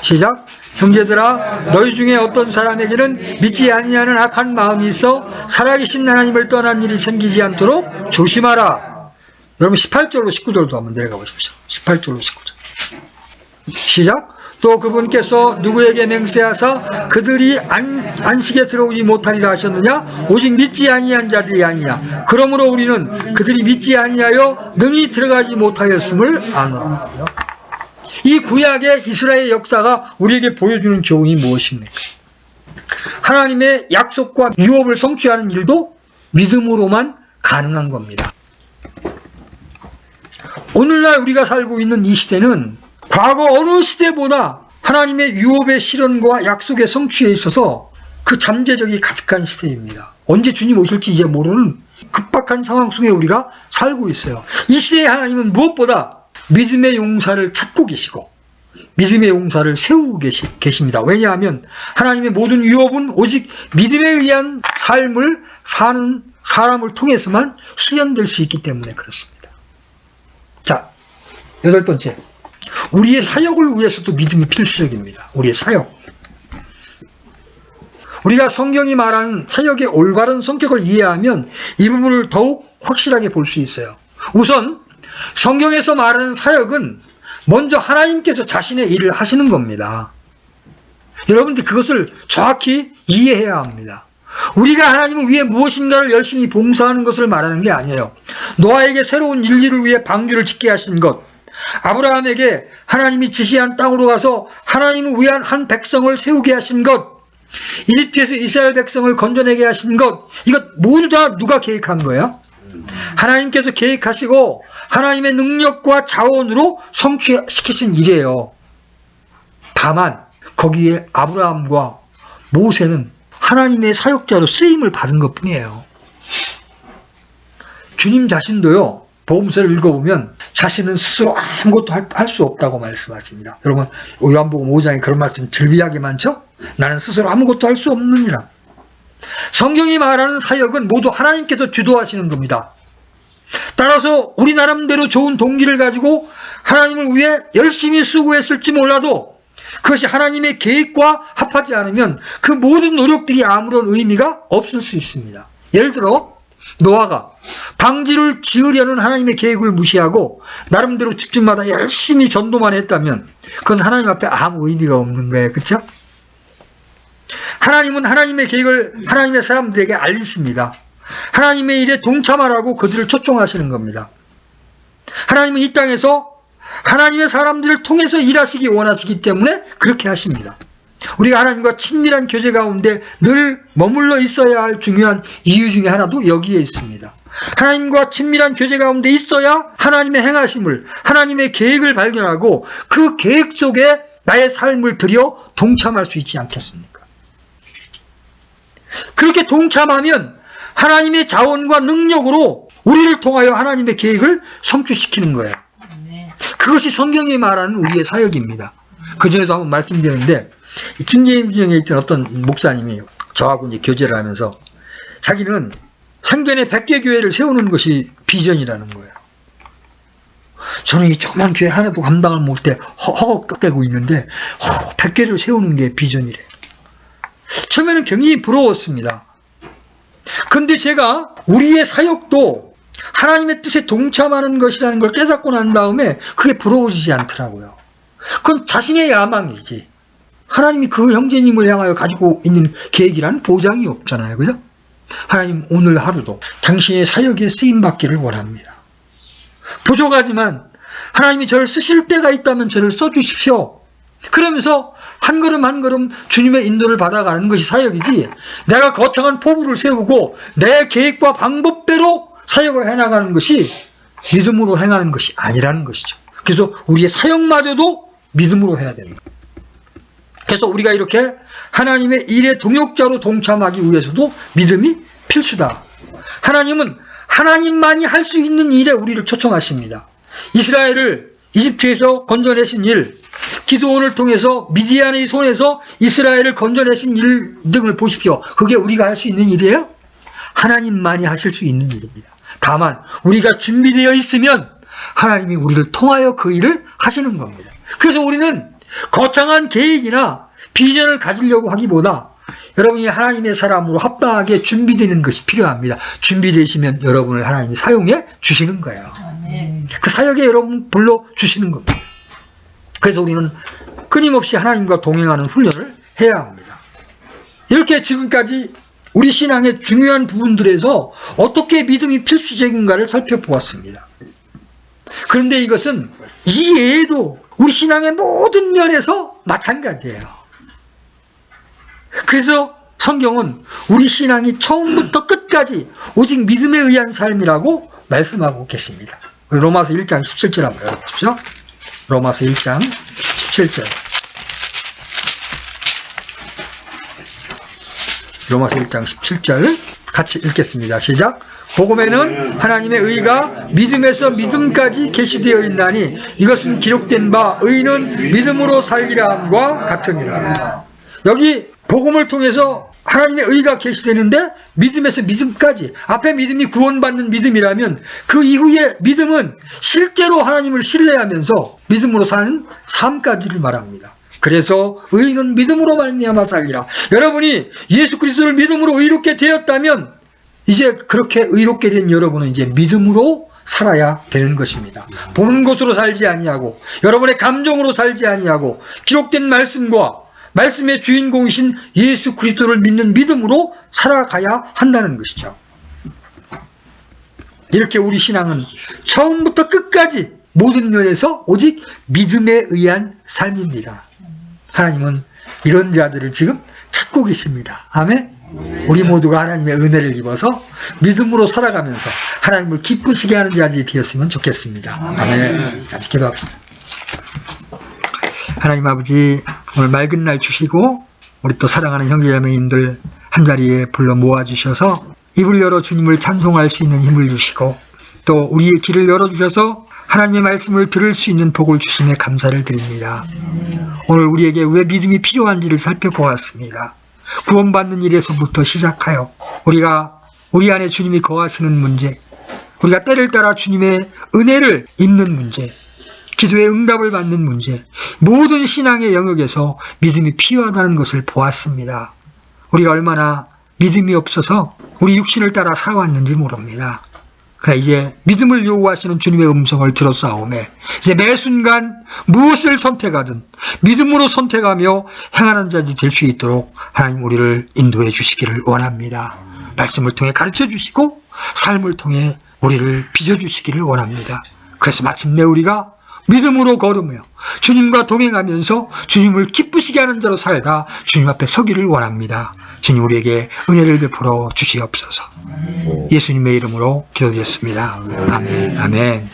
시작. 형제들아, 너희 중에 어떤 사람에게는 믿지 아니하는 악한 마음이 있어 살아계신 하나님을 떠난 일이 생기지 않도록 조심하라. 여러분, 18절로 19절도 한번 내려가 보십시오. 18절로 19절. 시작. 또 그분께서 누구에게 맹세하사 그들이 안식에 들어오지 못하리라 하셨느냐? 오직 믿지 아니한 자들이 아니냐. 그러므로 우리는 그들이 믿지 아니하여 능히 들어가지 못하였음을 아노라. 이 구약의 이스라엘 역사가 우리에게 보여주는 교훈이 무엇입니까? 하나님의 약속과 유업을 성취하는 일도 믿음으로만 가능한 겁니다. 오늘날 우리가 살고 있는 이 시대는 과거 어느 시대보다 하나님의 유업의 실현과 약속의 성취에 있어서 그 잠재력이 가득한 시대입니다. 언제 주님 오실지 이제 모르는 급박한 상황 속에 우리가 살고 있어요. 이 시대의 하나님은 무엇보다 믿음의 용사를 찾고 계시고 믿음의 용사를 세우고 계십니다. 왜냐하면 하나님의 모든 유업은 오직 믿음에 의한 삶을 사는 사람을 통해서만 실현될 수 있기 때문에 그렇습니다. 자, 8번째. 우리의 사역을 위해서도 믿음이 필수적입니다. 우리의 사역. 우리가 성경이 말하는 사역의 올바른 성격을 이해하면 이 부분을 더욱 확실하게 볼 수 있어요. 우선 성경에서 말하는 사역은 먼저 하나님께서 자신의 일을 하시는 겁니다. 여러분들 그것을 정확히 이해해야 합니다. 우리가 하나님을 위해 무엇인가를 열심히 봉사하는 것을 말하는 게 아니에요. 노아에게 새로운 인류를 위해 방주를 짓게 하신 것, 아브라함에게 하나님이 지시한 땅으로 가서 하나님을 위한 한 백성을 세우게 하신 것, 이집트에서 이스라엘 백성을 건져내게 하신 것, 이것 모두 다 누가 계획한 거예요? 하나님께서 계획하시고 하나님의 능력과 자원으로 성취시키신 일이에요. 다만 거기에 아브라함과 모세는 하나님의 사역자로 쓰임을 받은 것뿐이에요. 주님 자신도요, 복음서를 읽어보면 자신은 스스로 아무것도 할 수 없다고 말씀하십니다. 여러분, 요한복음 5장에 그런 말씀 즐비하게 많죠? 나는 스스로 아무것도 할 수 없느니라. 성경이 말하는 사역은 모두 하나님께서 주도하시는 겁니다. 따라서 우리 나름대로 좋은 동기를 가지고 하나님을 위해 열심히 수고했을지 몰라도 그것이 하나님의 계획과 합하지 않으면 그 모든 노력들이 아무런 의미가 없을 수 있습니다. 예를 들어 노아가 방주를 지으려는 하나님의 계획을 무시하고 나름대로 집집마다 열심히 전도만 했다면 그건 하나님 앞에 아무 의미가 없는 거예요. 그렇죠? 하나님은 하나님의 계획을 하나님의 사람들에게 알리십니다. 하나님의 일에 동참하라고 그들을 초청하시는 겁니다. 하나님은 이 땅에서 하나님의 사람들을 통해서 일하시기 원하시기 때문에 그렇게 하십니다. 우리가 하나님과 친밀한 교제 가운데 늘 머물러 있어야 할 중요한 이유 중에 하나도 여기에 있습니다. 하나님과 친밀한 교제 가운데 있어야 하나님의 행하심을, 하나님의 계획을 발견하고 그 계획 속에 나의 삶을 들여 동참할 수 있지 않겠습니까? 그렇게 동참하면 하나님의 자원과 능력으로 우리를 통하여 하나님의 계획을 성취시키는 거예요. 그것이 성경이 말하는 우리의 사역입니다. 그전에도 한번 말씀드렸는데 킹제임스에 있던 어떤 목사님이 저하고 이제 교제를 하면서 자기는 생전에 100개 교회를 세우는 것이 비전이라는 거예요. 저는 이 조그만 교회 하나도 감당을 못해 허걱대고 있는데 100개를 세우는 게 비전이래. 처음에는 굉장히 부러웠습니다. 그런데 제가 우리의 사역도 하나님의 뜻에 동참하는 것이라는 걸 깨닫고 난 다음에 그게 부러워지지 않더라고요. 그건 자신의 야망이지. 하나님이 그 형제님을 향하여 가지고 있는 계획이라는 보장이 없잖아요. 그죠? 하나님 오늘 하루도 당신의 사역에 쓰임받기를 원합니다. 부족하지만 하나님이 저를 쓰실 때가 있다면 저를 써주십시오. 그러면서 한 걸음 한 걸음 주님의 인도를 받아가는 것이 사역이지, 내가 거창한 포부를 세우고 내 계획과 방법대로 사역을 해나가는 것이 믿음으로 행하는 것이 아니라는 것이죠. 그래서 우리의 사역마저도 믿음으로 해야 된다. 그래서 우리가 이렇게 하나님의 일의 동역자로 동참하기 위해서도 믿음이 필수다. 하나님은 하나님만이 할 수 있는 일에 우리를 초청하십니다. 이스라엘을 이집트에서 건져내신 일, 기드온을 통해서 미디안의 손에서 이스라엘을 건져내신 일 등을 보십시오. 그게 우리가 할 수 있는 일이에요? 하나님만이 하실 수 있는 일입니다. 다만 우리가 준비되어 있으면 하나님이 우리를 통하여 그 일을 하시는 겁니다. 그래서 우리는 거창한 계획이나 비전을 가지려고 하기보다 여러분이 하나님의 사람으로 합당하게 준비되는 것이 필요합니다. 준비되시면 여러분을 하나님이 사용해 주시는 거예요. 그 사역에 여러분 불러주시는 겁니다. 그래서 우리는 끊임없이 하나님과 동행하는 훈련을 해야 합니다. 이렇게 지금까지 우리 신앙의 중요한 부분들에서 어떻게 믿음이 필수적인가를 살펴보았습니다. 그런데 이것은 이 외에도 우리 신앙의 모든 면에서 마찬가지예요. 그래서 성경은 우리 신앙이 처음부터 끝까지 오직 믿음에 의한 삶이라고 말씀하고 계십니다. 로마서 1장 17절 한번 열어보십시오. 로마서 1장 17절. 로마서 1장 17절 같이 읽겠습니다. 시작. 복음에는 하나님의 의가 믿음에서 믿음까지 계시되어 있나니 이것은 기록된 바 의는 믿음으로 살리라 함과 같으니라. 여기 복음을 통해서 하나님의 의가 계시되는데 믿음에서 믿음까지, 앞에 믿음이 구원받는 믿음이라면 그 이후의 믿음은 실제로 하나님을 신뢰하면서 믿음으로 사는 삶까지를 말합니다. 그래서 의는 믿음으로 말미암아 살리라. 여러분이 예수 그리스도를 믿음으로 의롭게 되었다면 이제 그렇게 의롭게 된 여러분은 이제 믿음으로 살아야 되는 것입니다. 보는 것으로 살지 아니하고 여러분의 감정으로 살지 아니하고 기록된 말씀과 말씀의 주인공이신 예수 그리스도를 믿는 믿음으로 살아가야 한다는 것이죠. 이렇게 우리 신앙은 처음부터 끝까지 모든 면에서 오직 믿음에 의한 삶입니다. 하나님은 이런 자들을 지금 찾고 계십니다. 아멘. 우리 모두가 하나님의 은혜를 입어서 믿음으로 살아가면서 하나님을 기쁘시게 하는 자들이 되었으면 좋겠습니다. 아멘. 자, 기도합시다. 하나님 아버지, 오늘 맑은 날 주시고 우리 또 사랑하는 형제자매님들 한자리에 불러 모아주셔서 입을 열어 주님을 찬송할 수 있는 힘을 주시고 또 우리의 길을 열어주셔서 하나님의 말씀을 들을 수 있는 복을 주심에 감사를 드립니다. 오늘 우리에게 왜 믿음이 필요한지를 살펴보았습니다. 구원받는 일에서부터 시작하여 우리가 우리 안에 주님이 거하시는 문제, 우리가 때를 따라 주님의 은혜를 입는 문제, 기도의 응답을 받는 문제, 모든 신앙의 영역에서 믿음이 필요하다는 것을 보았습니다. 우리가 얼마나 믿음이 없어서 우리 육신을 따라 살아왔는지 모릅니다. 그러나 이제 믿음을 요구하시는 주님의 음성을 들었사오매 이제 매 순간 무엇을 선택하든 믿음으로 선택하며 행하는 자들이 될 수 있도록 하나님 우리를 인도해 주시기를 원합니다. 말씀을 통해 가르쳐 주시고 삶을 통해 우리를 빚어주시기를 원합니다. 그래서 마침내 우리가 믿음으로 걸으며 주님과 동행하면서 주님을 기쁘시게 하는 자로 살다 주님 앞에 서기를 원합니다. 주님 우리에게 은혜를 베풀어 주시옵소서. 예수님의 이름으로 기도드렸습니다. 아멘. 아멘.